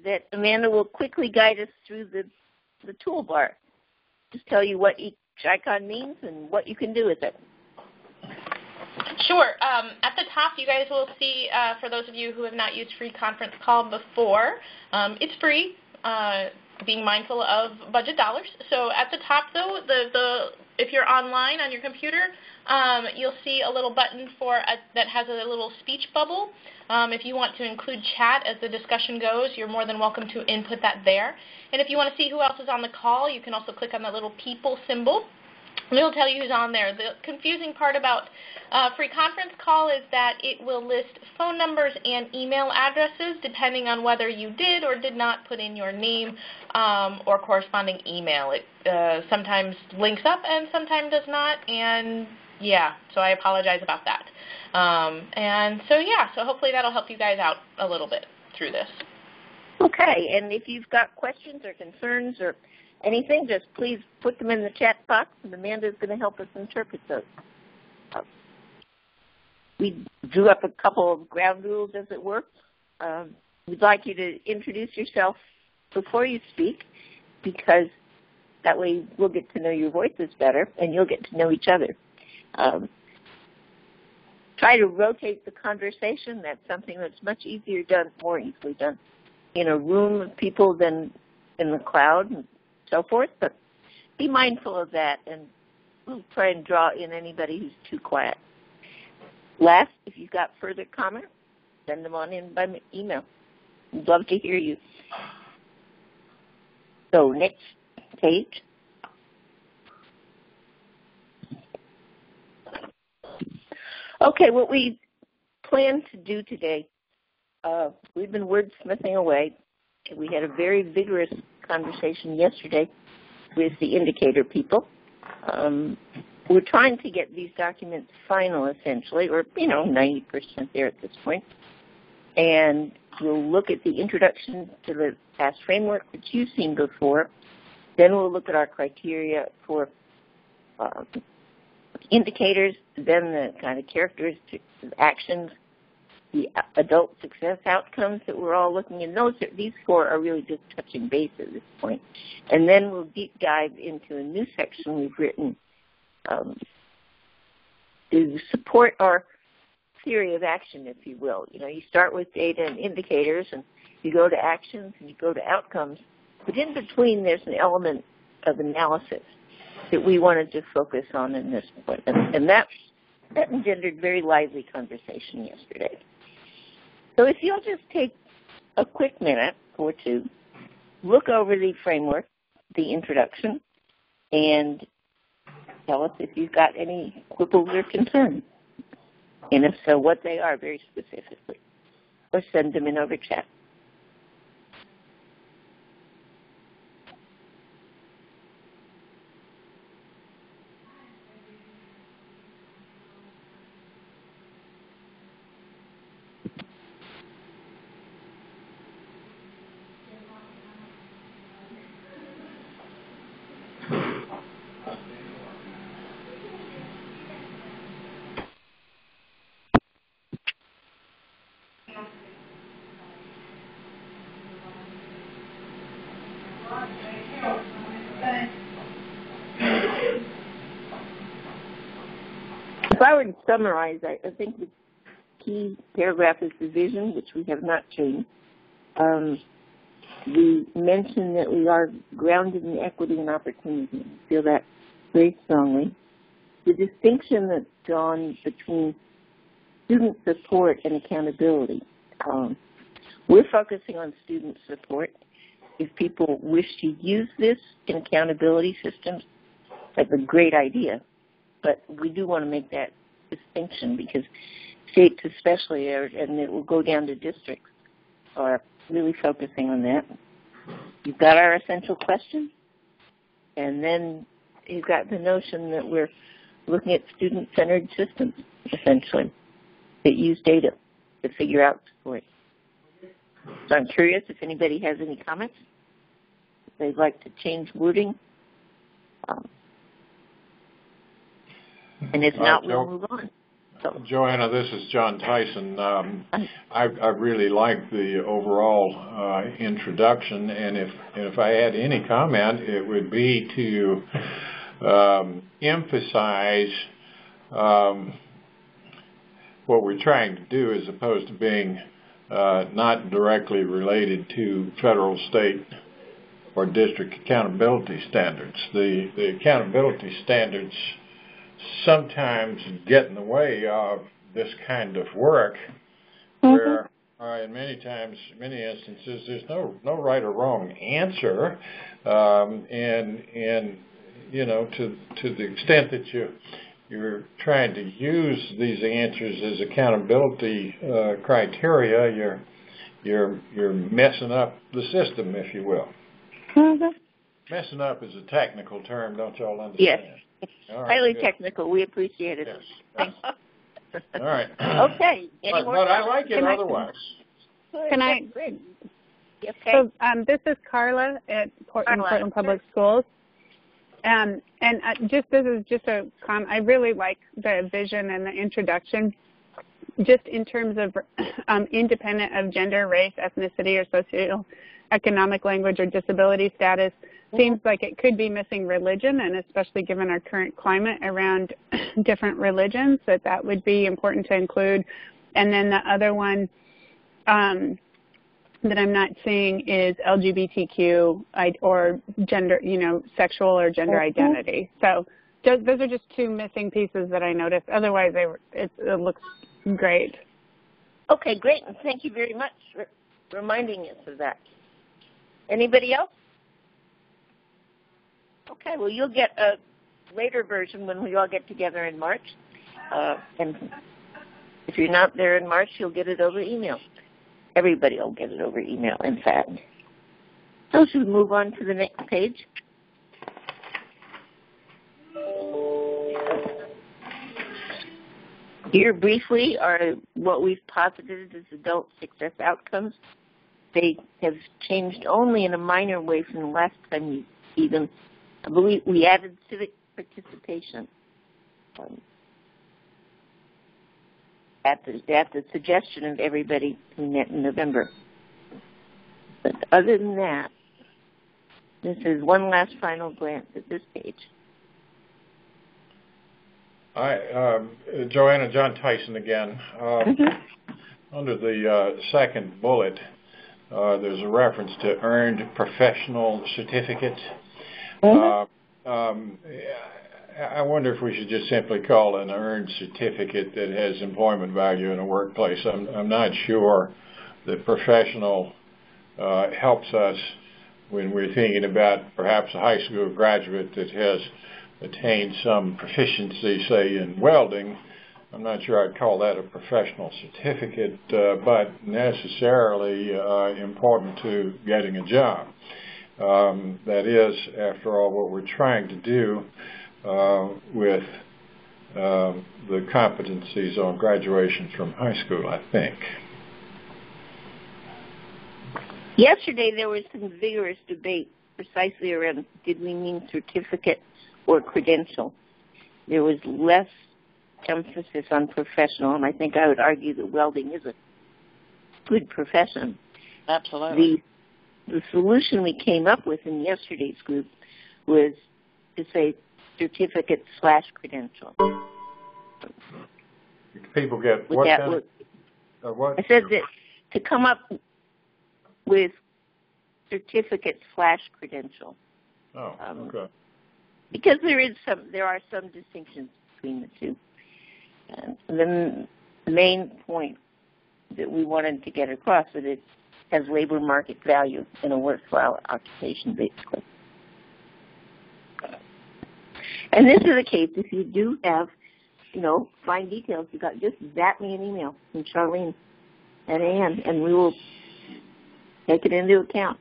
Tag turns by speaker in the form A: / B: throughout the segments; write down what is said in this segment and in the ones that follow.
A: that Amanda will quickly guide us through the toolbar. Just tell you what each icon means and what you can do with it.
B: Sure. At the top, you guys will see, for those of you who have not used Free Conference Call before, it's free, being mindful of budget dollars. So at the top, though, if you're online on your computer, you'll see a little button that has a little speech bubble. If you want to include chat as the discussion goes, you're more than welcome to input that there. And if you want to see who else is on the call, you can also click on that little people symbol. And it'll tell you who's on there. The confusing part about Free Conference Call is that it will list phone numbers and email addresses depending on whether you did or did not put in your name or corresponding email. It sometimes links up and sometimes does not, and yeah, so I apologize about that. So hopefully that'll help you guys out a little bit through this.
A: Okay, and if you've got questions or concerns or anything, just please put them in the chat box, and Amanda's going to help us interpret those. We drew up a couple of ground rules, as it were. We'd like you to introduce yourself before you speak, because that way we'll get to know your voices better, and you'll get to know each other. Try to rotate the conversation. That's something that's much more easily done in a room of people than in the cloud and so forth, but be mindful of that, and we'll try and draw in anybody who's too quiet. Last, if you've got further comments, send them on in by email. We'd love to hear you. So next page. Okay, what we plan to do today, we've been wordsmithing away. We had a very vigorous conversation yesterday with the indicator people. We're trying to get these documents final, essentially, or, 90% there at this point. And we'll look at the introduction to the past framework, which you've seen before. Then we'll look at our criteria for indicators, then the kind of characteristics of actions, the adult success outcomes that we're all looking at. These four are really just touching base at this point. And then we'll deep dive into a new section we've written to support our theory of action, if you will. You start with data and indicators, and you go to actions, and you go to outcomes. But in between, there's an element of analysis that we wanted to focus on in this point. And that engendered very lively conversation yesterday. So if you'll just take a quick minute or two, look over the framework, the introduction, and tell us if you've got any quibbles or concerns, and if so, what they are very specifically, or send them in over chat. If I were to summarize, I think the key paragraph is the vision, which we have not changed. We mentioned that we are grounded in equity and opportunity. I feel that very strongly. The distinction that's drawn between student support and accountability. We're focusing on student support. If people wish to use this in accountability systems, that's a great idea. But we do want to make that distinction because states especially, and it will go down to districts, are really focusing on that. You've got our essential questions, and then you've got the notion that we're looking at student-centered systems, essentially, that use data to figure out support. So I'm curious if anybody has any comments, if they'd like to change wording. And if not, we'll move on. So,
C: Joanna, this is John Tyson. I really like the overall introduction, and if I had any comment, it would be to emphasize what we're trying to do, as opposed to being not directly related to federal, state, or district accountability standards. The accountability standards sometimes get in the way of this kind of work, where in many instances, there's no right or wrong answer, and you know, to the extent that you're trying to use these answers as accountability criteria, you're messing up the system, if you will. Messing up is a technical term, don't y'all understand?
A: Yes.
C: All right,
A: Highly
C: good.
A: technical. We appreciate it.
C: Yes.
A: Thanks.
C: All right.
A: Okay. Any more
C: But I like it otherwise.
D: Can I?
A: Great. Okay.
D: So this is Carla at Portland Public Schools. And this is just a comment. I really like the vision and the introduction, just in terms of independent of gender, race, ethnicity, or socioeconomic, language, or disability status. Seems like it could be missing religion, and especially given our current climate around different religions, that would be important to include. And then the other one that I'm not seeing is LGBTQ or gender, sexual or gender identity. So those are just two missing pieces that I noticed. Otherwise, it looks great.
A: Okay, great. And thank you very much for reminding us of that. Anybody else? Okay, well, you'll get a later version when we all get together in March. And if you're not there in March, you'll get it over email. Everybody will get it over email, in fact. So should we move on to the next page? Here briefly are what we've posited as adult success outcomes. They have changed only in a minor way from the last time you see them. I believe we added civic participation at the suggestion of everybody who met in November. But other than that, this is one last final glance at this page.
C: Joanna, John Tyson again. Under the second bullet, there's a reference to earned professional certificate. I wonder if we should just simply call an earned certificate that has employment value in a workplace. I'm not sure that professional helps us when we're thinking about perhaps a high school graduate that has attained some proficiency, say, in welding. I'm not sure I'd call that a professional certificate, but necessarily important to getting a job. That is, after all, what we're trying to do with the competencies on graduation from high school, I think.
A: Yesterday there was some vigorous debate precisely around, did we mean certificate or credential? There was less emphasis on professional, and I think I would argue that welding is a good profession.
E: Absolutely.
A: The solution we came up with in yesterday's group was to say certificate/credential.
C: People get
A: what?
C: What?
A: I said that to come up with certificate/credential.
C: Oh, okay.
A: Because there are some distinctions between the two. And then the main point that we wanted to get across is that it has labor market value in a worthwhile occupation, basically. And this is the case if you do have, fine details. You got just zap me an email from Charlene at Ann, and we will take it into account.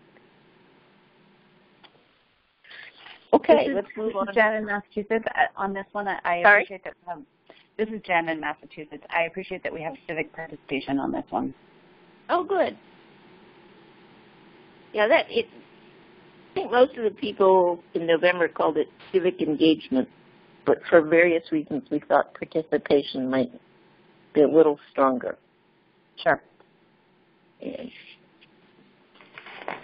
A: Okay, let's move on.
E: This is Jen in Massachusetts. On this one, I appreciate that. This is Jen in Massachusetts. I appreciate that we have civic participation on this one.
A: Oh, good. Yeah, I think most of the people in November called it civic engagement, but for various reasons we thought participation might be a little stronger.
E: Sure.
A: And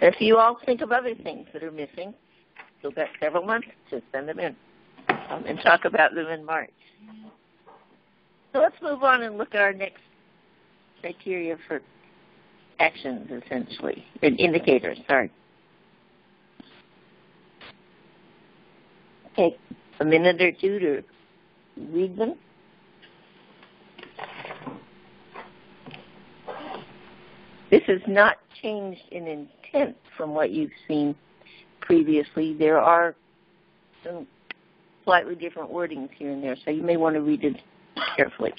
A: if you all think of other things that are missing, you've got several months to send them in and talk about them in March. So let's move on and look at our next criteria for actions, essentially, indicators, sorry. Take a minute or two to read them. This has not changed in intent from what you've seen previously. There are some slightly different wordings here and there, so you may want to read it carefully.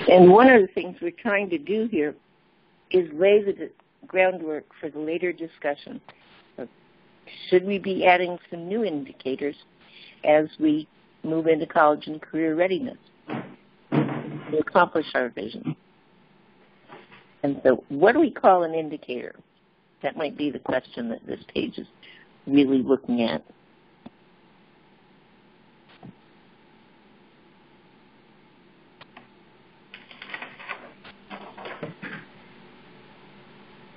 A: And one of the things we're trying to do here is lay the groundwork for the later discussion. Should we be adding some new indicators as we move into college and career readiness to accomplish our vision? And so what do we call an indicator? That might be the question that this page is really looking at.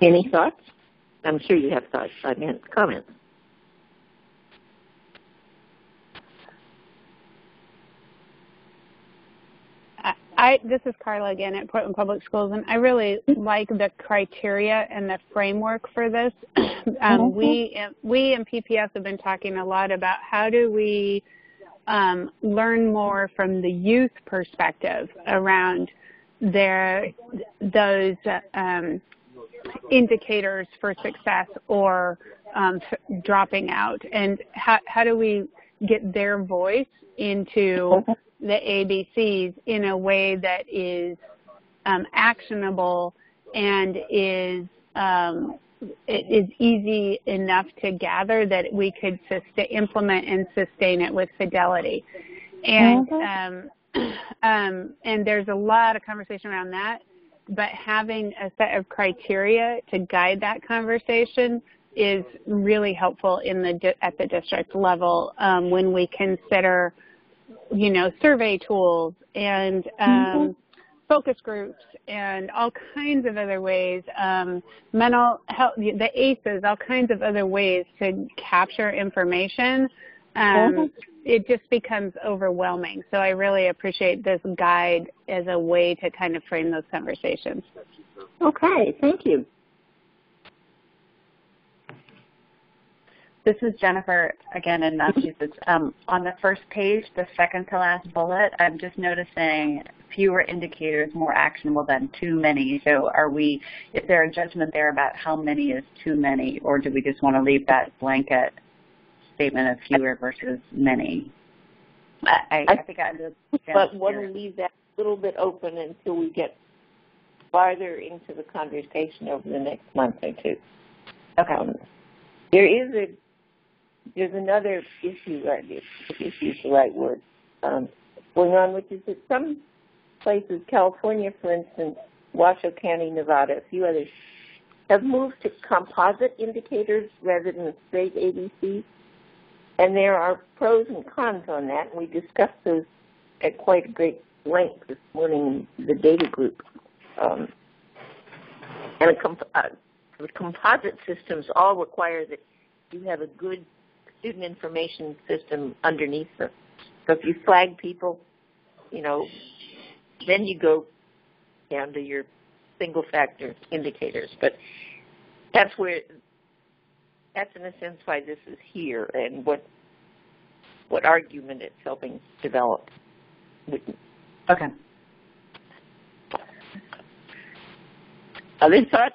A: Any thoughts? I'm sure you have thoughts. I meant comments.
D: This is Carla again at Portland Public Schools, and I really like the criteria and the framework for this. We in PPS have been talking a lot about how do we learn more from the youth perspective around those indicators for success or dropping out, and how do we get their voice into the ABCs in a way that is actionable and is easy enough to gather that we could implement and sustain it with fidelity. And and there's a lot of conversation around that, but having a set of criteria to guide that conversation is really helpful at the district level when we consider, survey tools and focus groups and all kinds of other ways, mental health, the ACEs, all kinds of other ways to capture information. It just becomes overwhelming. So I really appreciate this guide as a way to kind of frame those conversations.
A: Okay, thank you.
E: This is Jennifer again in Massachusetts. On the first page, the second to last bullet, I'm just noticing fewer indicators, more actionable than too many. So is there a judgment there about how many is too many, or do we just want to leave that blanket statement of fewer versus many? I think I understand.
A: But want to leave that a little bit open until we get farther into the conversation over the next month or two.
E: Okay.
A: There's another issue, if issue is the right word, going on, which is that some places, California, for instance, Washoe County, Nevada, a few others, have moved to composite indicators rather than straight ABCs. And there are pros and cons on that, and we discussed those at quite a great length this morning in the data group. And the composite systems all require that you have a good student information system underneath them. So if you flag people, then you go down to your single factor indicators. But that's where that's in a sense why this is here and what argument it's helping develop.
E: Okay.
A: Other thoughts?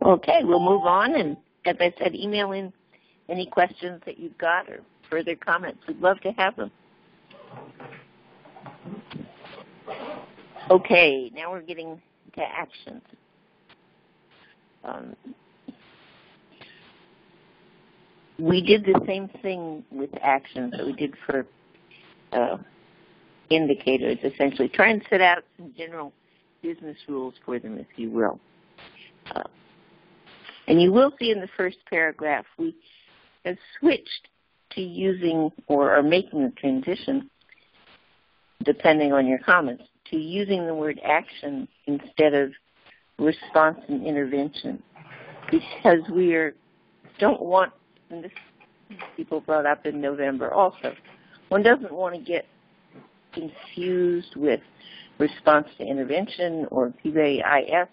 A: Okay, we'll move on, and as I said, email in any questions that you've got or further comments. We'd love to have them. Okay, now we're getting to actions. We did the same thing with actions that we did for indicators, essentially. Try and set out some general business rules for them, if you will. And you will see in the first paragraph, we have switched to using or are making the transition, depending on your comments, to using the word action instead of response and intervention. Because don't want, and this people brought up in November also, one doesn't want to get confused with response to intervention or PBIS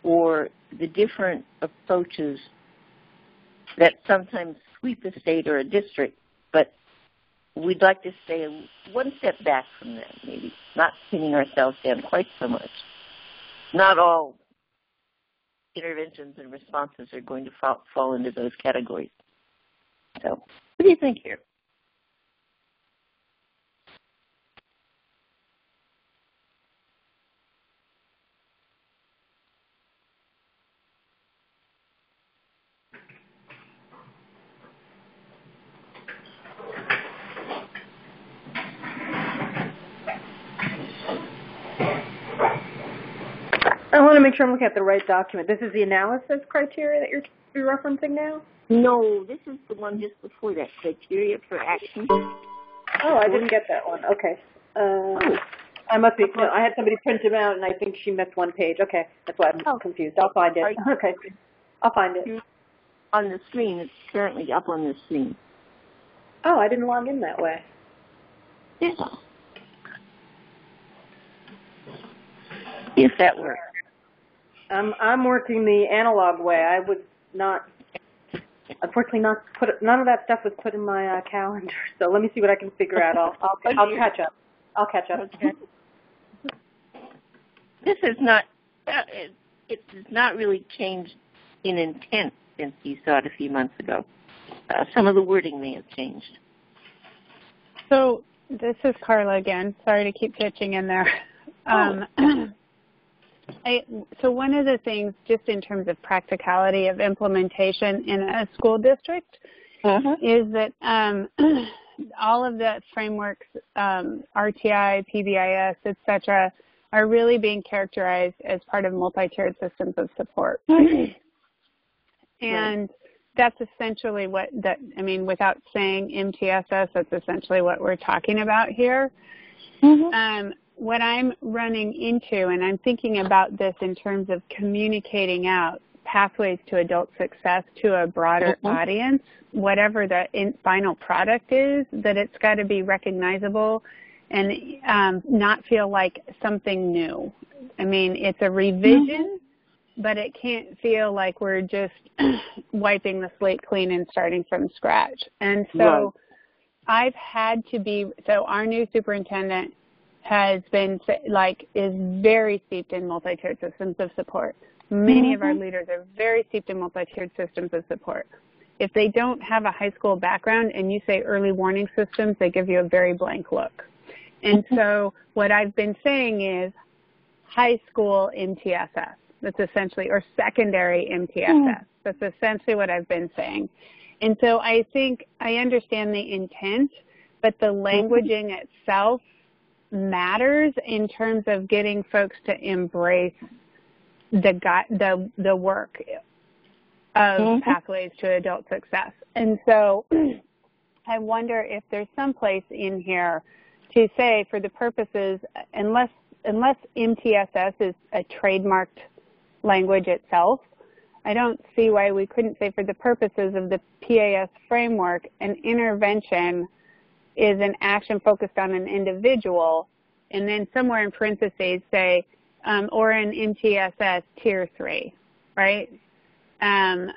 A: or the different approaches that sometimes sweep a state or a district, but we'd like to stay one step back from that, maybe, not pinning ourselves down quite so much. Not all interventions and responses are going to fall into those categories. So, what do you think here?
F: I want to make sure I'm looking at the right document. This is the analysis criteria that you're referencing now?
A: No, this is the one just before that, criteria for action.
F: Oh, I didn't get that one. Okay. I must be, no, I had somebody print them out, and I think she missed one page. Okay, that's why I'm confused. I'll find it. Okay, I'll find it.
A: On the screen, it's currently up on the screen.
F: Oh, I didn't log in that way.
A: Yeah. If that works.
F: I'm working the analog way. I would not, unfortunately, none of that stuff was put in my calendar. So let me see what I can figure out. I'll catch up. I'll catch up.
A: Okay. This is not. It has not really changed in intent since you saw it a few months ago. Some of the wording may have changed.
D: So this is Carla again. Sorry to keep pitching in there. So one of the things, just in terms of practicality of implementation in a school district, is that all of the frameworks, RTI, PBIS, et cetera, are really being characterized as part of multi-tiered systems of support. And that's essentially without saying MTSS, that's essentially what we're talking about here. What I'm running into, and I'm thinking about this in terms of communicating out pathways to adult success to a broader audience, whatever the final product is, that it's got to be recognizable and not feel like something new. I mean, it's a revision, but it can't feel like we're just wiping the slate clean and starting from scratch. And so I've had to be, so our new superintendent has been, is very steeped in multi-tiered systems of support. Many of our leaders are very steeped in multi-tiered systems of support. If they don't have a high school background and you say early warning systems, they give you a very blank look. And so what I've been saying is high school MTSS. That's essentially, or secondary MTSS. That's essentially what I've been saying. And so I think I understand the intent, but the languaging itself matters in terms of getting folks to embrace the work of pathways to adult success. And so I wonder if there's some place in here to say, for the purposes, unless MTSS is a trademarked language itself, I don't see why we couldn't say, for the purposes of the PAS framework, an intervention is an action focused on an individual, and then somewhere in parentheses say, or an MTSS Tier 3, right? And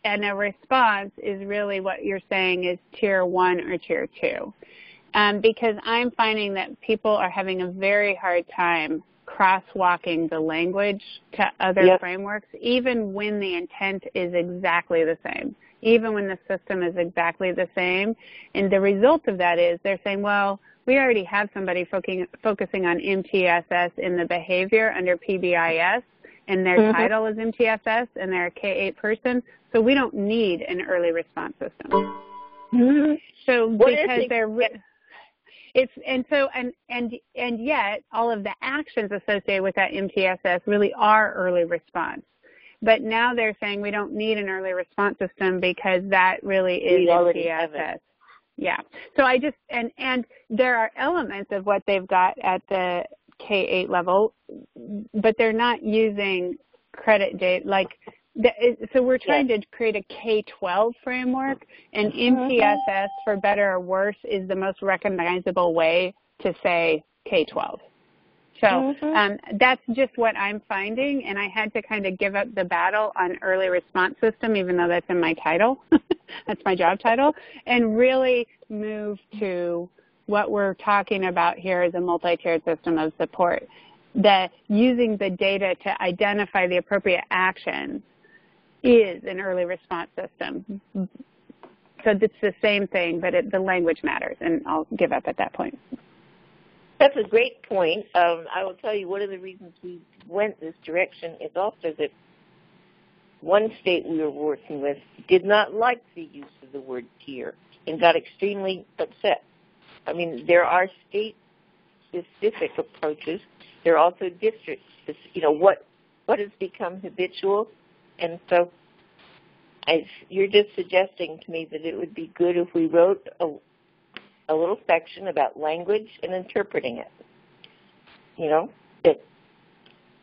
D: a response is really what you're saying is Tier 1 or Tier 2. Because I'm finding that people are having a very hard time crosswalking the language to other frameworks, even when the intent is exactly the same, even when the system is exactly the same. And the result of that is they're saying, well, we already have somebody focusing on MTSS in the behavior under PBIS, and their title is MTSS, and they're a K-8 person, so we don't need an early response system. So because they're and yet all of the actions associated with that MTSS really are early response. But now they're saying we don't need an early response system because that really is MTSS. Yeah. So I just and there are elements of what they've got at the K-8 level, but they're not using credit data so we're trying to create a K-12 framework, and MTSS, for better or worse, is the most recognizable way to say K-12. So that's just what I'm finding, and I had to kind of give up the battle on early response system, even though that's in my title. That's my job title, and really move to what we're talking about here is a multi-tiered system of support, that using the data to identify the appropriate actions is an early response system. So it's the same thing, but the language matters, and I'll give up at that point.
A: That's a great point. I will tell you one of the reasons we went this direction is also that one state we were working with did not like the use of the word tier and got extremely upset. I mean, there are state-specific approaches. There are also district-specific. What has become habitual. And so you're just suggesting to me that it would be good if we wrote a little section about language and interpreting it. That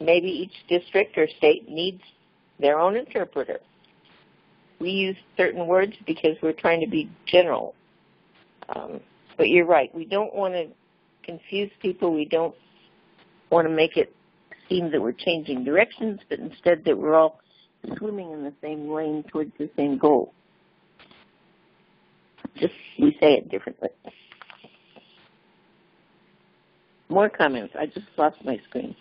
A: maybe each district or state needs their own interpreter. We use certain words because we're trying to be general. But you're right. We don't want to confuse people. We don't want to make it seem that we're changing directions, but instead that we're all swimming in the same lane towards the same goal. Just we say it differently. More comments. I just lost my screen.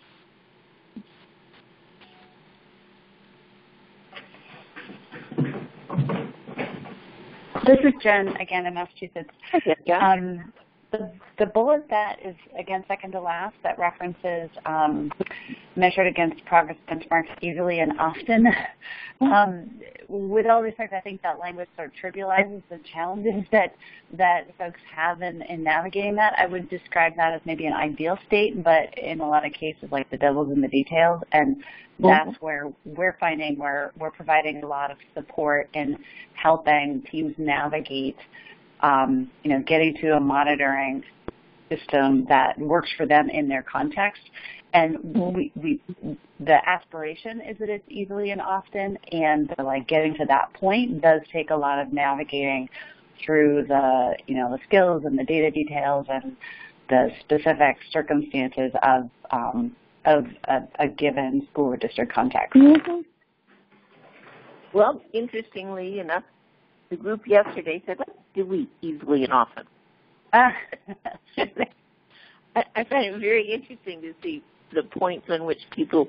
E: This is Jen again in Massachusetts. The bullet that is, again, second to last, that references measured against progress benchmarks easily and often. With all respect, I think that language sort of trivializes the challenges that folks have in navigating that. I would describe that as maybe an ideal state, but in a lot of cases, like the devil's in the details, and that's where we're finding we're providing a lot of support in helping teams navigate getting to a monitoring system that works for them in their context. And the aspiration is that it's easily and often, and getting to that point does take a lot of navigating through the skills and the data details and the specific circumstances of a given school or district context.
A: Well, interestingly enough, the group yesterday said, let's delete easily and often. I find it very interesting to see the points on which people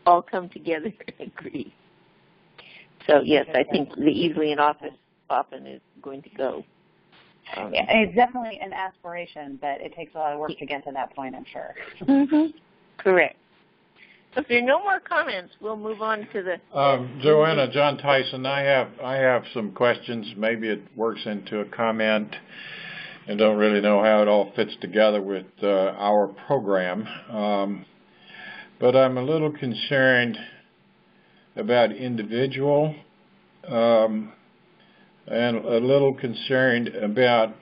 A: all come together and agree. So, yes, I think the easily and often is going to go.
E: It's definitely an aspiration, but it takes a lot of work to get to that point, I'm sure.
A: Correct. So if there are no more comments, we'll move on to the...
C: Joanna, John Tyson, I have some questions. Maybe it works into a comment and don't really know how it all fits together with our program. But I'm a little concerned about individual and a little concerned about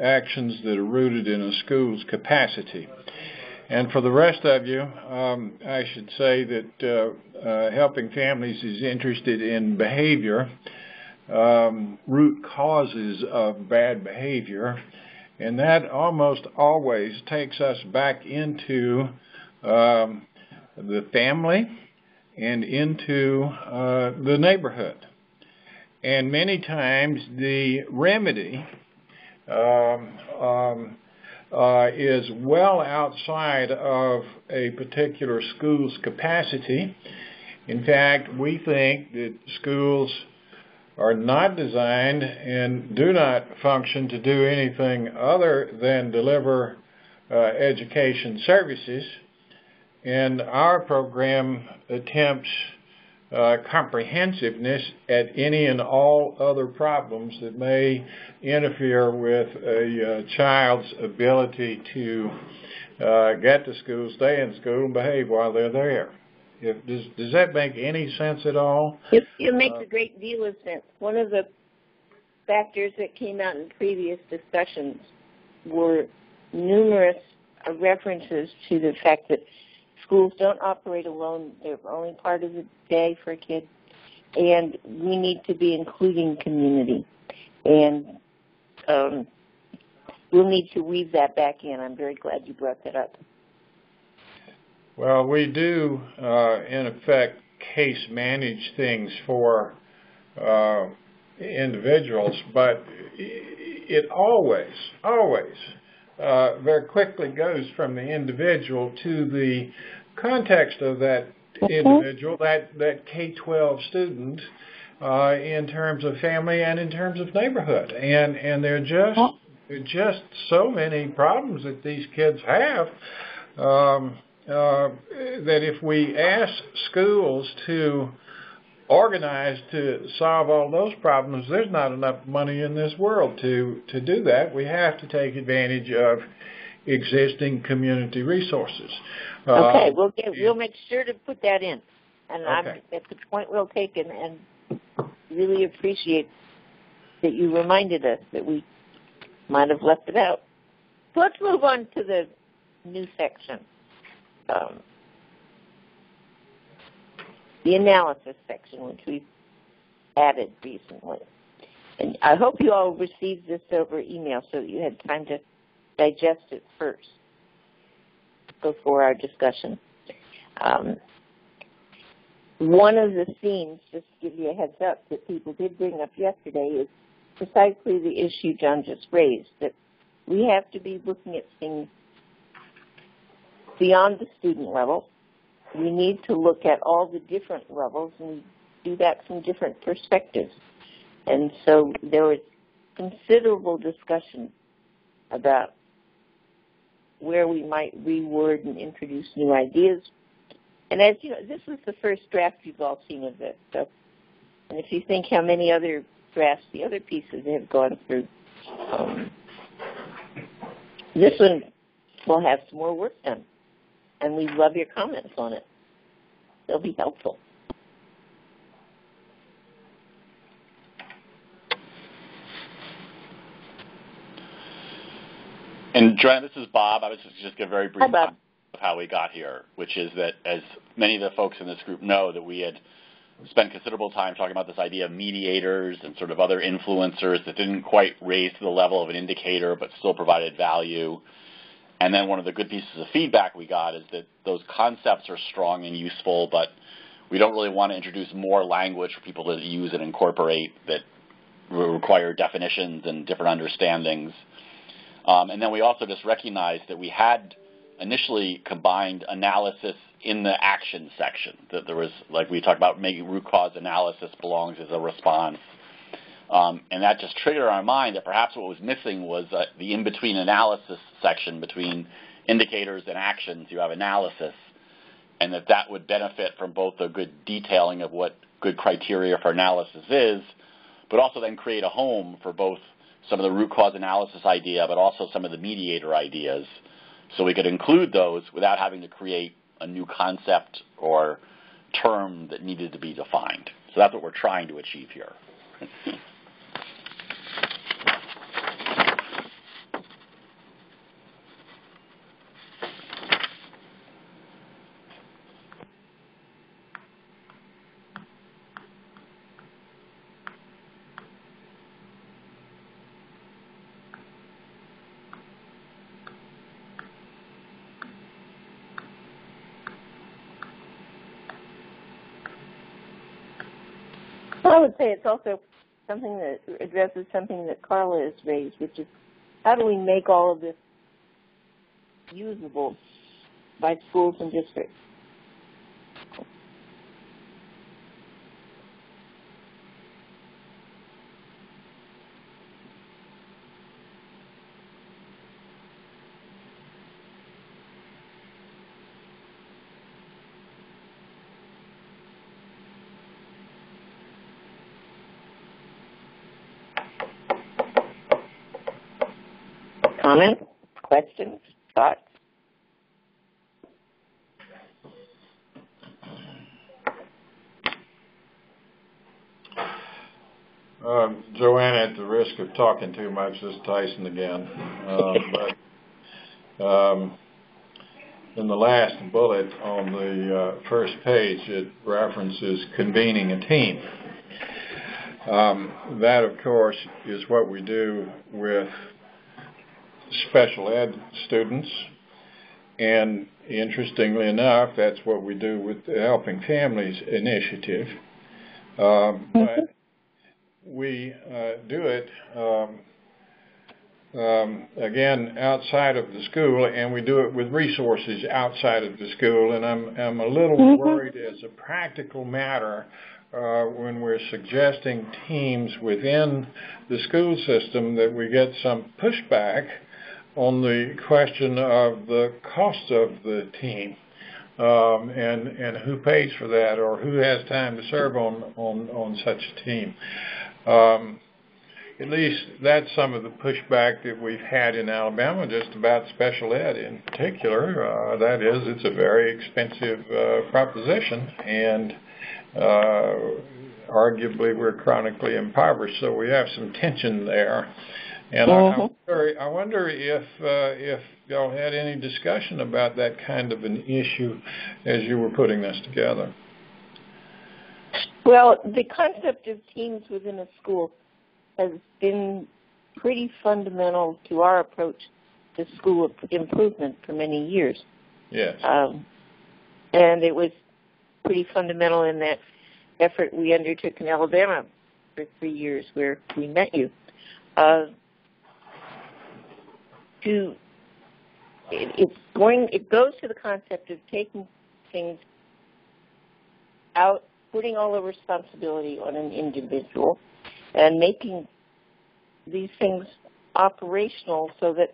C: actions that are rooted in a school's capacity. And for the rest of you, I should say that Helping Families is interested in behavior root causes of bad behavior, and that almost always takes us back into the family and into the neighborhood. And many times the remedy is well outside of a particular school's capacity. In fact, we think that schools are not designed and do not function to do anything other than deliver education services. And our program attempts comprehensiveness at any and all other problems that may interfere with a child's ability to get to school, stay in school, and behave while they're there. Does that make any sense at all?
A: It makes a great deal of sense. One of the factors that came out in previous discussions were numerous references to the fact that schools don't operate alone. They're only part of the day for a kid. And we need to be including community. And we'll need to weave that back in. I'm very glad you brought that up.
C: Well, we do, in effect, case manage things for individuals, but it always very quickly goes from the individual to the context of that individual, that K-12 student, in terms of family and in terms of neighborhood. And there are just so many problems that these kids have that if we ask schools to organize to solve all those problems, there's not enough money in this world to do that. We have to take advantage of existing community resources.
A: Okay, we'll make sure to put that in. And
C: okay.
A: That's the point well taken, and really appreciate that you reminded us that we might have left it out. So let's move on to the new section. The analysis section, which we've added recently. And I hope you all received this over email so that you had time to digest it first before our discussion. One of the themes, just to give you a heads up, that people did bring up yesterday is precisely the issue John just raised, that we have to be looking at things beyond the student level. We need to look at all the different levels, and we do that from different perspectives. And so there was considerable discussion about where we might reword and introduce new ideas. And as you know, this was the first draft you've all seen of this. So, and if you think how many other drafts the other pieces have gone through, this one will have some more work done. And we love your comments on it. They'll be helpful.
G: And Joanna, this is Bob. I was just give a very brief
A: Bob.
G: of how we got here, which is that, as many of the folks in this group know, that we had spent considerable time talking about this idea of mediators and sort of other influencers that didn't quite raise to the level of an indicator but still provided value. And then one of the good pieces of feedback we got is that those concepts are strong and useful, but we don't really want to introduce more language for people to use and incorporate that require definitions and different understandings. And then we also just recognized that we had initially combined analysis in the action section, that there was, like we talked about, making root cause analysis belongs as a response. And that just triggered our mind that perhaps what was missing was the in-between analysis section between indicators and actions. You have analysis, and that would benefit from both the good detailing of what good criteria for analysis is, but also then create a home for both some of the root cause analysis idea, but also some of the mediator ideas. So we could include those without having to create a new concept or term that needed to be defined. So that's what we're trying to achieve here.
A: I would say it's also something that addresses something that Carla has raised, which is how do we make all of this usable by schools and districts? Comments, questions, thoughts?
C: Joanne, at the risk of talking too much, this is Tyson again. In the last bullet on the first page, it references convening a team. That, of course, is what we do with special ed students, and interestingly enough, that's what we do with the Helping Families initiative. But we do it again outside of the school, and we do it with resources outside of the school. And I'm a little worried as a practical matter when we're suggesting teams within the school system that we get some pushback on the question of the cost of the team, and who pays for that, or who has time to serve on such a team. At least that's some of the pushback that we've had in Alabama just about special ed in particular. That is, it's a very expensive proposition, and arguably we're chronically impoverished, so we have some tension there. And I wonder if y'all had any discussion about that kind of an issue as you were putting this together.
A: Well, the concept of teams within a school has been pretty fundamental to our approach to school improvement for many years.
C: Yes.
A: And it was pretty fundamental in that effort we undertook in Alabama for 3 years where we met you. It goes to the concept of taking things out, putting all the responsibility on an individual, and making these things operational so that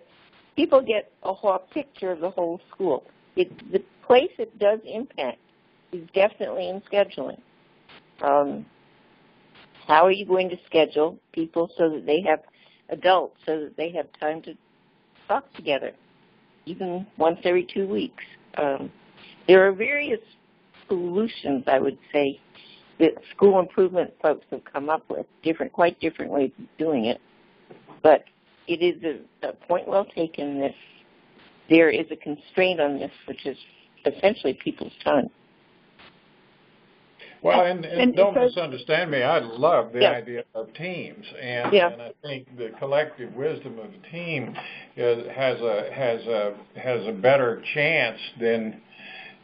A: people get a whole picture of the whole school. The place it does impact is definitely in scheduling. How are you going to schedule people so that they have adults, so that they have time to talk together, even once every 2 weeks? There are various solutions, I would say, that school improvement folks have come up with, quite different ways of doing it. But it is a point well taken that there is a constraint on this, which is essentially people's time.
C: Well, and don't misunderstand me. I love the idea of teams, and I think the collective wisdom of a team has a better chance than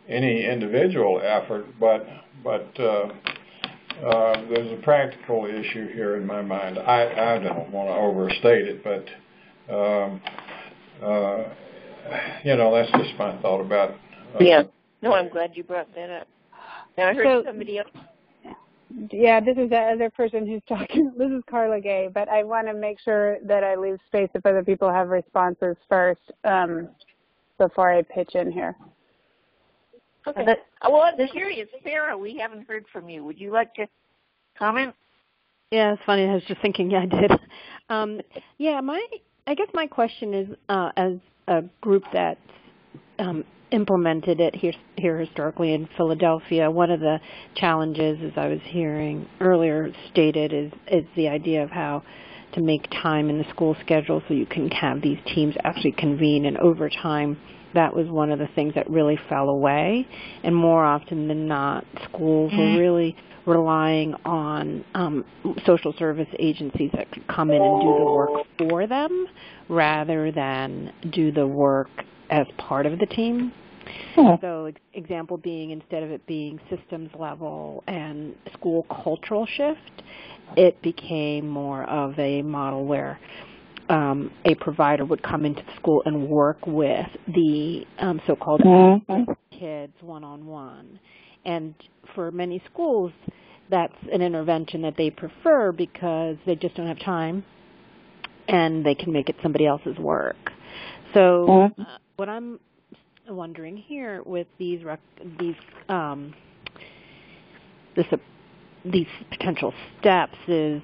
C: any individual effort. But there's a practical issue here in my mind. I don't want to overstate it, but that's just my thought about it.
A: No, I'm glad you brought that up. Now, I heard somebody else.
D: Yeah, this is the other person who's talking. This is Carla Gay, but I want to make sure that I leave space if other people have responses first before I pitch in here.
A: Okay. Well, here is Sarah. We haven't heard from you. Would you like to comment?
H: Yeah, it's funny. I was just thinking. I did. I guess my question is, as a group that's implemented it here historically in Philadelphia, one of the challenges, as I was hearing earlier stated, is the idea of how to make time in the school schedule so you can have these teams actually convene. And over time, that was one of the things that really fell away. And more often than not, schools were really relying on social service agencies that could come in and do the work for them rather than do the work as part of the team. So example being, instead of it being systems level and school cultural shift, it became more of a model where a provider would come into the school and work with the so-called kids one-on-one. And for many schools, that's an intervention that they prefer because they just don't have time and they can make it somebody else's work. So what I'm wondering here with these potential steps is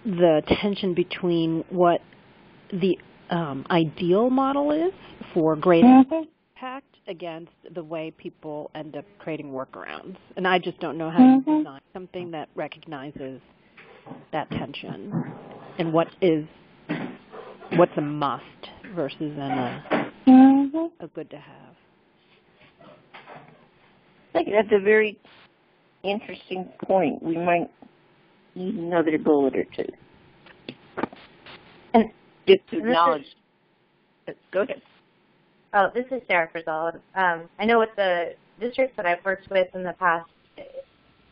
H: the tension between what the ideal model is for greater impact against the way people end up creating workarounds. And I just don't know how to design something that recognizes that tension and what's a must versus a good to have.
A: I think that's a very interesting point. We might need another bullet or two.
I: And
A: just to acknowledge. Go ahead.
I: Oh, this is Sarah Frizell. I know with the districts that I've worked with in the past,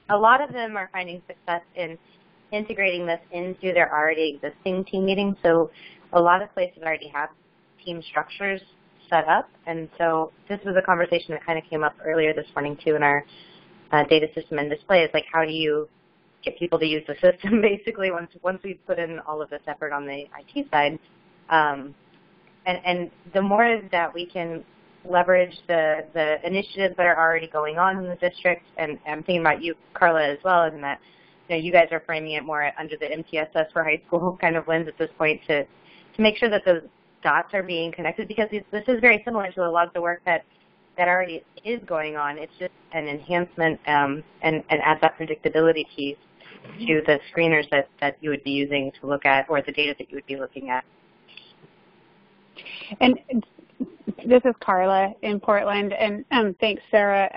I: a lot of them are finding success in integrating this into their already existing team meetings. So a lot of places already have team structures set up. And so this was a conversation that kind of came up earlier this morning, too, in our data system and display. Is like, how do you get people to use the system, basically, once we put in all of this effort on the IT side. And the more that we can leverage the initiatives that are already going on in the district, and I'm thinking about you, Carla, as well, and that you guys are framing it more under the MTSS for high school kind of lens at this point to make sure that those dots are being connected, because this is very similar to a lot of the work that already is going on. It's just an enhancement and adds that predictability piece to the screeners that you would be using to look at, or the data that you would be looking at.
D: And this is Carla in Portland, and thanks, Sarah.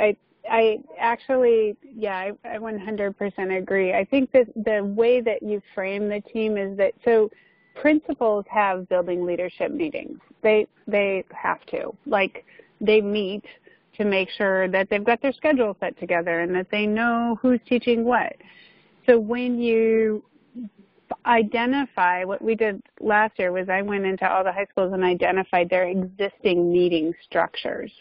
D: I actually, I 100% agree. I think that the way that you frame the team is that, so principals have building leadership meetings. They have to. Like, they meet to make sure that they've got their schedule set together and that they know who's teaching what. So when you identify, what we did last year was I went into all the high schools and identified their existing meeting structures.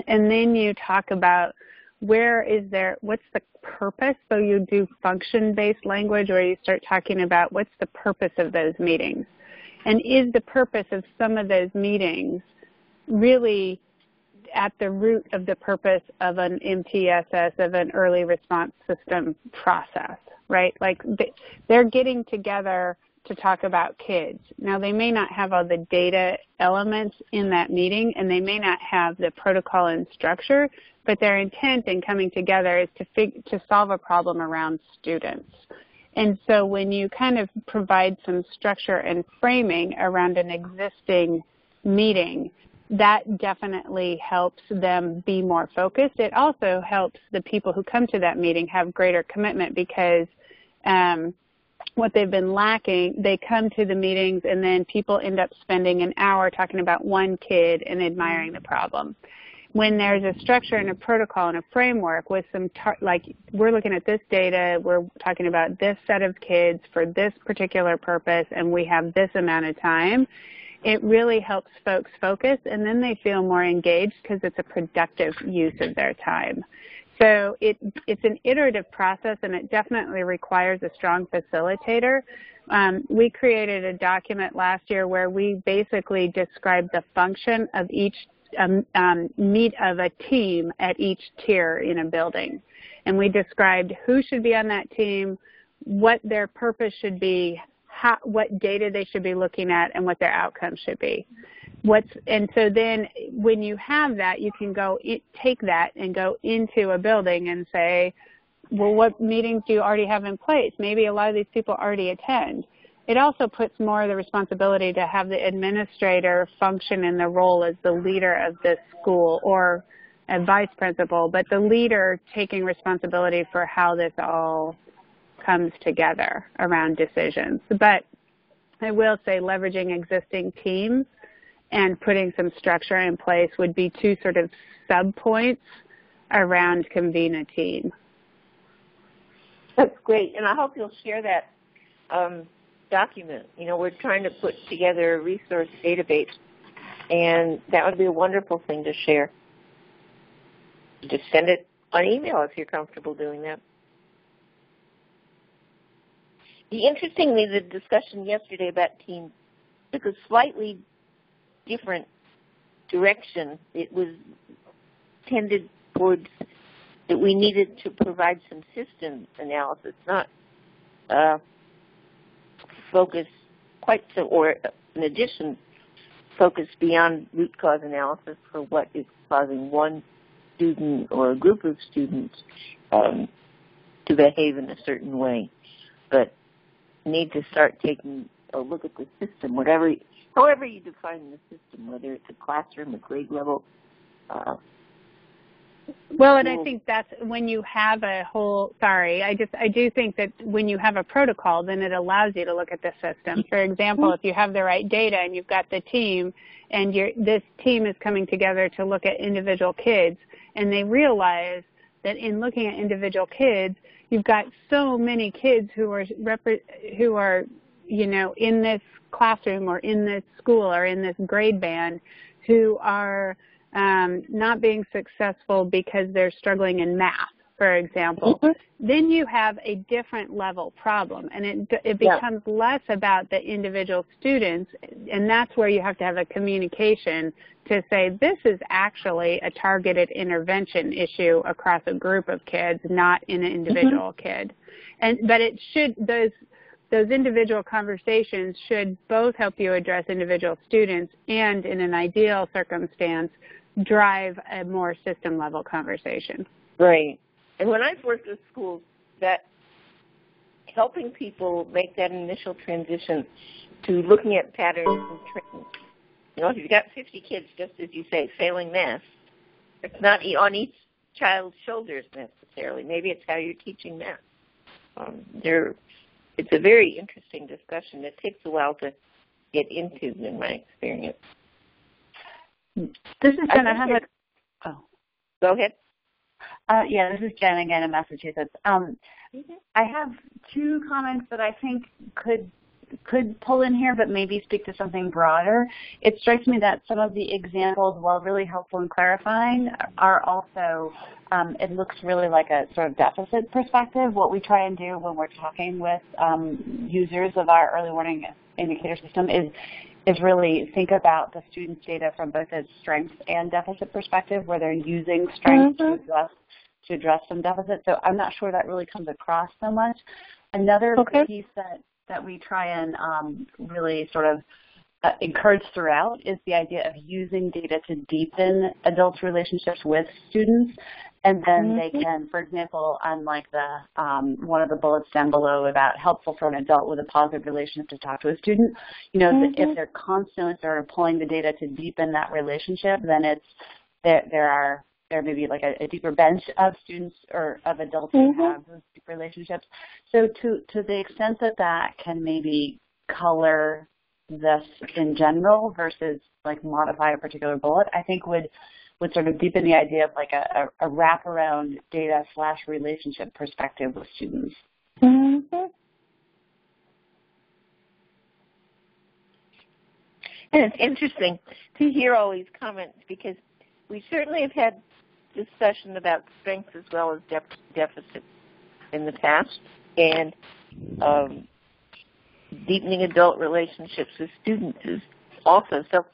D: And then you talk about what's the purpose? So you do function-based language, or you start talking about what's the purpose of those meetings. And is the purpose of some of those meetings really at the root of the purpose of an MTSS, of an early response system process, right? Like they're getting together to talk about kids. Now, they may not have all the data elements in that meeting, and they may not have the protocol and structure, but their intent in coming together is to solve a problem around students. And so when you kind of provide some structure and framing around an existing meeting, that definitely helps them be more focused. It also helps the people who come to that meeting have greater commitment, because what they've been lacking, they come to the meetings and then people end up spending an hour talking about one kid and admiring the problem. When there's a structure and a protocol and a framework with some, like, we're looking at this data, we're talking about this set of kids for this particular purpose, and we have this amount of time, it really helps folks focus, and then they feel more engaged because it's a productive use of their time. So it's an iterative process, and it definitely requires a strong facilitator. We created a document last year where we basically described the function of each meet of a team at each tier in a building. And we described who should be on that team, what their purpose should be, what data they should be looking at, and what their outcomes should be. And so then when you have that, you can take that and go into a building and say, well, what meetings do you already have in place? Maybe a lot of these people already attend. It also puts more of the responsibility to have the administrator function in the role as the leader of the school, or a vice principal, but the leader taking responsibility for how this all comes together around decisions. But I will say leveraging existing teams and putting some structure in place would be two sort of sub-points around convene a team.
A: That's great, and I hope you'll share that document. You know, we're trying to put together a resource database, and that would be a wonderful thing to share. Just send it on email if you're comfortable doing that. Interestingly, the discussion yesterday about teams took a slightly different direction. It was tended towards that we needed to provide some system analysis, not focus quite so, or in addition, focus beyond root cause analysis for what is causing one student or a group of students to behave in a certain way. But need to start taking a look at the system, however you define the system, whether it's a classroom, a grade level.
D: Well, and I think that's when you have a whole, I do think that when you have a protocol, then it allows you to look at the system. For example, if you have the right data and you've got the team, and this team is coming together to look at individual kids, and they realize that in looking at individual kids, you've got so many kids who are in this classroom or in this school or in this grade band who are not being successful because they're struggling in math, for example. Then you have a different level problem, and it becomes less about the individual students, and that's where you have to have a communication to say this is actually a targeted intervention issue across a group of kids, not in an individual kid. But it should, those individual conversations should both help you address individual students and, in an ideal circumstance, drive a more system-level conversation.
A: Right. And when I've worked with schools, that helping people make that initial transition to looking at patterns and trends. You know, if you've got 50 kids, just as you say, failing math, it's not on each child's shoulders necessarily. Maybe it's how you're teaching math. It's a very interesting discussion. It takes a while to get into, in my experience.
E: This is Jen. I have
A: Go ahead.
E: This is Jen again in Massachusetts. I have two comments that I think could pull in here, but maybe speak to something broader. It strikes me that some of the examples, while really helpful in clarifying, are also, it looks really like a sort of deficit perspective. What we try and do when we're talking with users of our early warning indicator system is really think about the student's data from both a strength and deficit perspective, where they're using strengths to address some deficits. So I'm not sure that really comes across so much. Another piece that we try and really sort of encourage throughout is the idea of using data to deepen adults' relationships with students. And then they can, for example, on like the one of the bullets down below about helpful for an adult with a positive relationship to talk to a student, you know, if they're constantly sort of pulling the data to deepen that relationship, then there may be like a deeper bench of students or of adults who have those deep relationships. So to the extent that can maybe color this in general versus like modify a particular bullet, I think would sort of deepen the idea of like a wraparound data / relationship perspective with students.
A: And it's interesting to hear all these comments because we certainly have had discussion about strengths as well as deficits in the past, and deepening adult relationships with students is also. So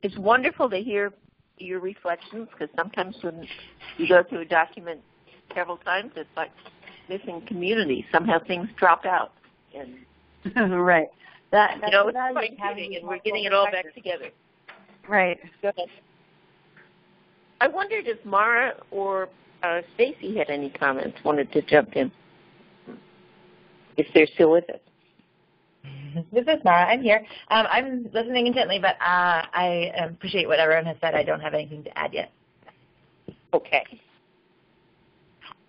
A: it's wonderful to hear your reflections, because sometimes when you go through a document several times, it's like missing community. Somehow things drop out. And
E: right. That's
A: it's fine-tuning, and we're getting it all back together.
E: Right.
A: Go ahead. I wondered if Mara or Stacy had any comments, wanted to jump in, if they're still with us.
I: This is Mara. I'm here. I'm listening intently, but I appreciate what everyone has said. I don't have anything to add yet.
A: Okay.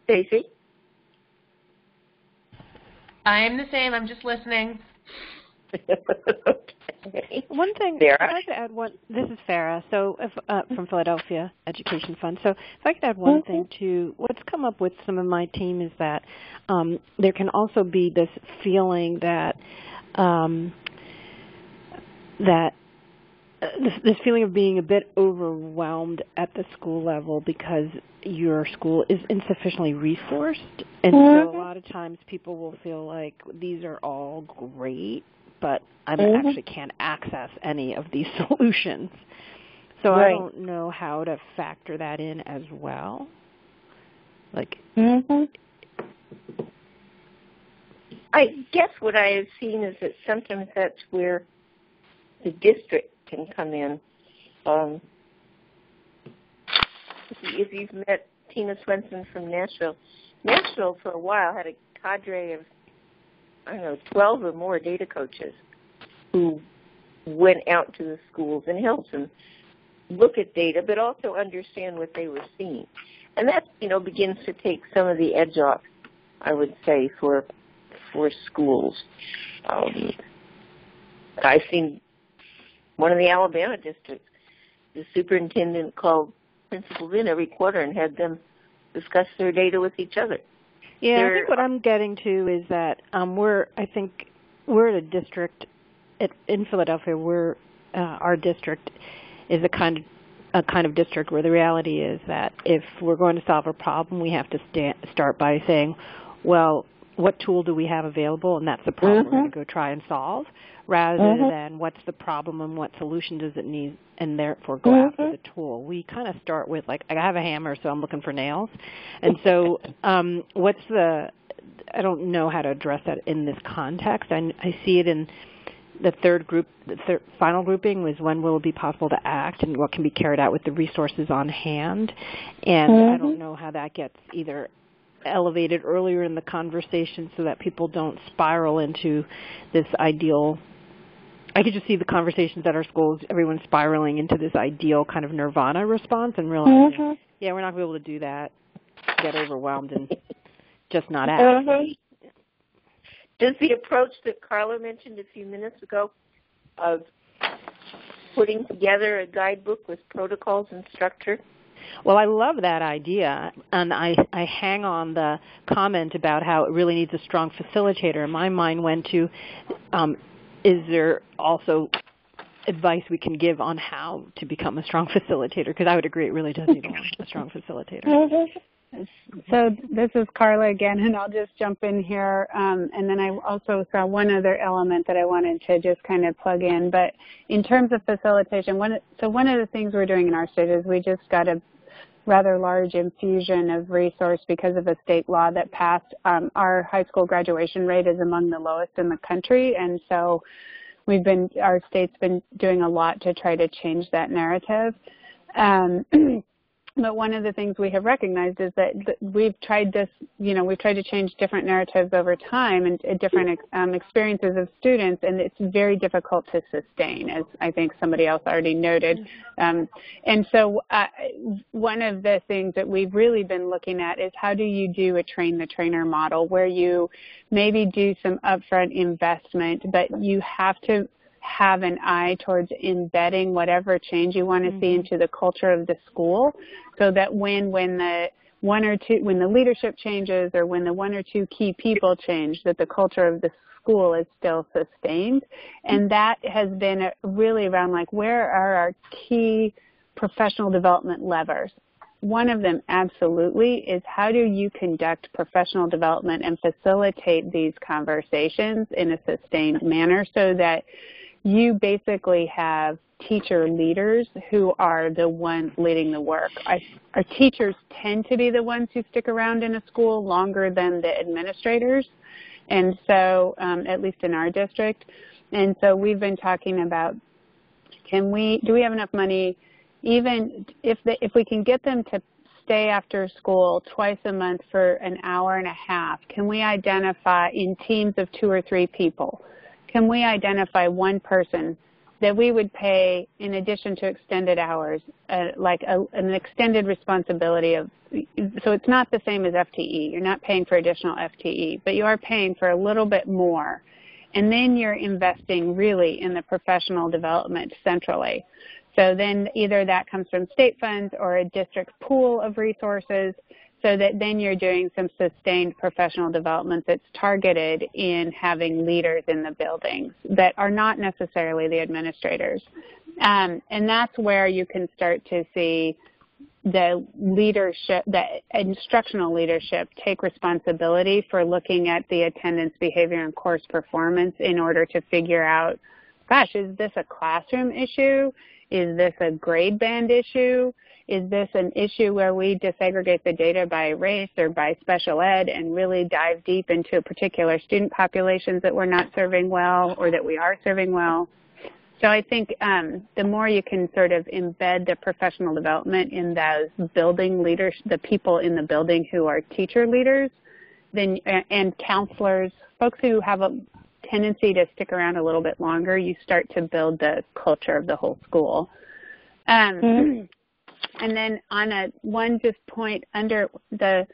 A: Stacy?
J: I'm the same. I'm just listening.
A: Okay. Okay.
H: One thing,
A: Sarah?
H: if I could add one, this is Farah, so from Philadelphia Education Fund. So if I could add one thing to what's come up with some of my team is that there can also be this feeling that this feeling of being a bit overwhelmed at the school level because your school is insufficiently resourced. And so a lot of times people will feel like these are all great, but I actually can't access any of these solutions. So I don't know how to factor that in as well. Like,
A: I guess what I have seen is that sometimes that's where the district can come in. If you've met Tina Swenson from Nashville, Nashville for a while had a cadre of, 12 or more data coaches who went out to the schools and helped them look at data, but also understand what they were seeing. And that, begins to take some of the edge off, I would say, for schools. I've seen one of the Alabama districts, the superintendent called principals in every quarter and had them discuss their data with each other.
H: Yeah, I think what I'm getting to is that we're at a district in Philadelphia. Our district is a kind of district where the reality is that if we're going to solve a problem, we have to start by saying, well, what tool do we have available, and that's the problem we're going to go try and solve, rather than what's the problem and what solution does it need, and therefore go after the tool. We kind of start with, like, I have a hammer, so I'm looking for nails. And so I don't know how to address that in this context. I see it in the third group. The final grouping was when will it be possible to act and what can be carried out with the resources on hand. And I don't know how that gets either elevated earlier in the conversation so that people don't spiral into this ideal. I could just see the conversations at our schools, everyone spiraling into this ideal kind of nirvana response and realizing, yeah, we're not going to be able to do that, get overwhelmed and just not act.
A: Does the approach that Carla mentioned a few minutes ago of putting together a guidebook with protocols and structure?
H: Well, I love that idea, and I hang on the comment about how it really needs a strong facilitator. And my mind went to, is there also advice we can give on how to become a strong facilitator? Because I would agree it really does need a strong facilitator.
D: So this is Carla again, and I'll just jump in here. And then I also saw one other element that I wanted to just kind of plug in. But in terms of facilitation, one of the things we're doing in our state is we just got a rather large infusion of resource because of a state law that passed. Our high school graduation rate is among the lowest in the country, and so our state's been doing a lot to try to change that narrative. But one of the things we have recognized is that we've tried this, we've tried to change different narratives over time and different experiences of students, and it's very difficult to sustain, as I think somebody else already noted. And so one of the things that we've really been looking at is how do you do a train-the-trainer model where you maybe do some upfront investment, but you have to have an eye towards embedding whatever change you want to see into the culture of the school, so that when the leadership changes or when the one or two key people change, that the culture of the school is still sustained. And that has been really around, like, where are our key professional development levers? One of them absolutely is how do you conduct professional development and facilitate these conversations in a sustained manner so that you basically have teacher leaders who are the ones leading the work. Our teachers tend to be the ones who stick around in a school longer than the administrators, and so at least in our district. And so we've been talking about, do we have enough money, even if we can get them to stay after school twice a month for an hour and a half, can we identify in teams of 2 or 3 people, can we identify one person that we would pay, in addition to extended hours, like an extended responsibility of, so it's not the same as FTE. You're not paying for additional FTE, but you are paying for a little bit more. And then you're investing really in the professional development centrally. So then either that comes from state funds or a district pool of resources, so that then you're doing some sustained professional development that's targeted in having leaders in the buildings that are not necessarily the administrators. And that's where you can start to see the leadership, the instructional leadership, take responsibility for looking at the attendance, behavior, and course performance in order to figure out, gosh, is this a classroom issue? Is this a grade band issue? Is this an issue where we disaggregate the data by race or by special ed and really dive deep into particular student populations that we're not serving well or that we are serving well? So I think the more you can sort of embed the professional development in those building leaders, the people in the building who are teacher leaders, then and counselors, folks who have a tendency to stick around a little bit longer, you start to build the culture of the whole school. And then on one just point under the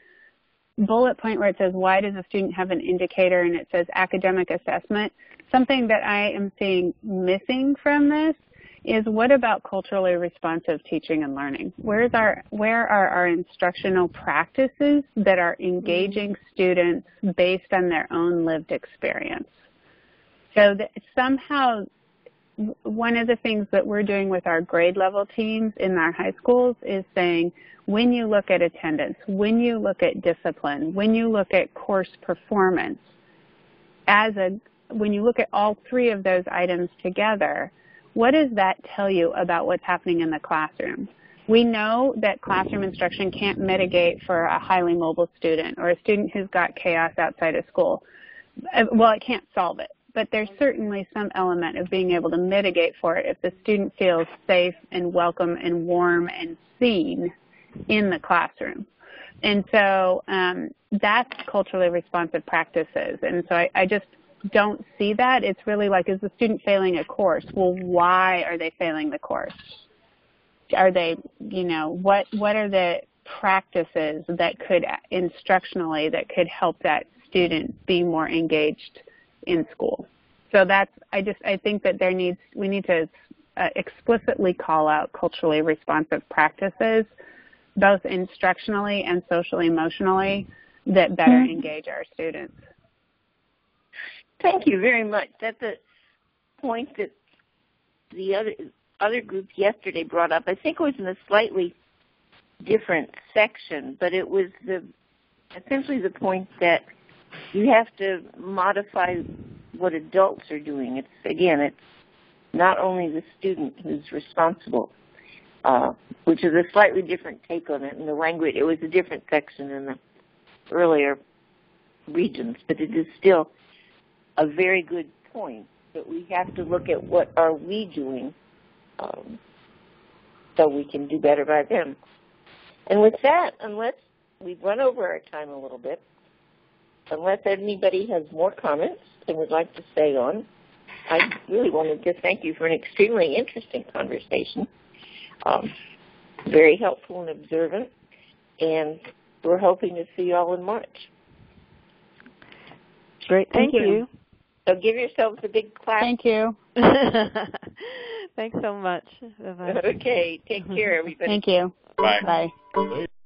D: bullet point where it says, why does a student have an indicator, and it says academic assessment, something that I am seeing missing from this is, what about culturally responsive teaching and learning? Where are our instructional practices that are engaging students based on their own lived experience? So that somehow one of the things that we're doing with our grade level teams in our high schools is saying, when you look at attendance, when you look at discipline, when you look at course performance, when you look at all three of those items together, what does that tell you about what's happening in the classroom? We know that classroom instruction can't mitigate for a highly mobile student or a student who's got chaos outside of school. Well, it can't solve it, but there's certainly some element of being able to mitigate for it if the student feels safe and welcome and warm and seen in the classroom. And so that's culturally responsive practices. And so I just don't see that. It's really like, is the student failing a course? Well, why are they failing the course? Are they, what are the practices that could instructionally that could help that student be more engaged in school? So that's, I think that we need to explicitly call out culturally responsive practices, both instructionally and socially emotionally, that better engage our students.
A: Thank you very much. That's a point that the other group yesterday brought up. I think it was in a slightly different section, but it was essentially the point that you have to modify what adults are doing. It's not only the student who's responsible, which is a slightly different take on it. In the language, it was a different section in the earlier regions, but it is still a very good point that we have to look at what are we doing so we can do better by them. And with that, unless we've run over our time a little bit, unless anybody has more comments and would like to stay on, I really wanted to thank you for an extremely interesting conversation, very helpful and observant, and we're hoping to see you all in March.
H: Great, thank you.
A: So give yourselves a big clap.
D: Thank you.
H: Thanks so much. Bye-bye.
A: Okay, take care, everybody.
D: Thank you.
G: Bye.
D: Bye.
C: See